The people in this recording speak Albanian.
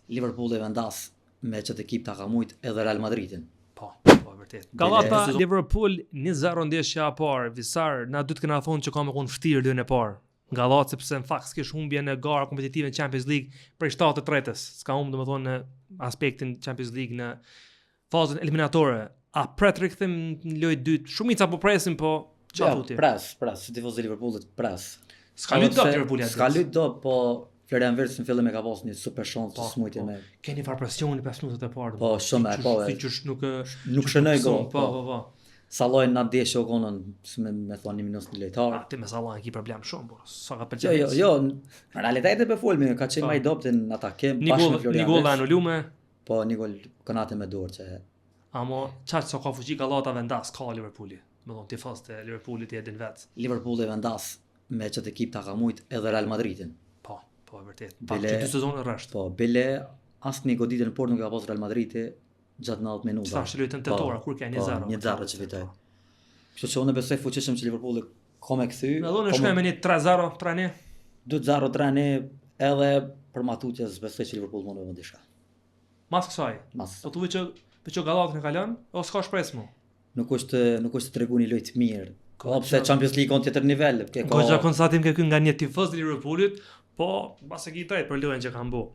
Liverpooli vendas me çet ekip ta ka mujt edhe Real Madridin. Po, vërtet. Gallata Liverpool 1-0 ndeshja e parë. Visar na duhet të na thonë që ka më kon vërtet dyën e parë. Gallata sepse në fakt s'kesh humbje në gara kompetitive në Champions League për 7-3-s. S'ka humbë domethënë në aspektin Champions League në fazën eliminatore. A pret rikthim në lojë dytë? Shumica po presin, po çfarë thotë? Pres, si tifoz i Liverpoolit pres. S'ka lut dot Liverpooli atë. S'ka lut dot, po Florian Wirtz në fillim e ka pasur një super shans të smujtje me. Keni fare presioni 5 minutat e parë. Po, shumë e po. Siç nuk shënoi gol. Po. Salloj na deshë okonën, me thonë 1 minutë lojtar. Ti me Sallaj ki problem shumë, po. Sa ka pëlqyer. Jo, në realitet e folmi, ka qenë më i dobët në atakim bashkë me Florian. Një gol anulume. Po, një gol kanate me dorë që. Amo çaq sa ka fuqi Gallata vendas ka Liverpooli. Me thonë tifoz të Liverpoolit i edin vet. Liverpooli vendas me çet ekip ta ka mujt edhe Real Madridin. Po vërtet. Pa që 2 sezone rresht. Po, bile asnjë goditje në Port nuk ka pas Real Madridi gjatë 90 minuta. Sa është lojën tetor kur ka 1-0. 1-0 që fitoi. Kështu që unë besoj fuqishëm që Liverpooli ka me kthy. Me dhonë shkojmë me një 3-0, 3-1. 2-0, 3-1 edhe për matutjes besoj që Liverpool mund të vënë diçka. Mas kësaj. Po thuaj që Gallatën e ka lënë, o s'ka shpresë më. Nuk është treguni lojë të mirë. Po pse Champions League on tjetër nivel. Goxha konstatim që ky nga një tifoz i Liverpoolit, po mbas e ki drejt për lojën që kanë bërë.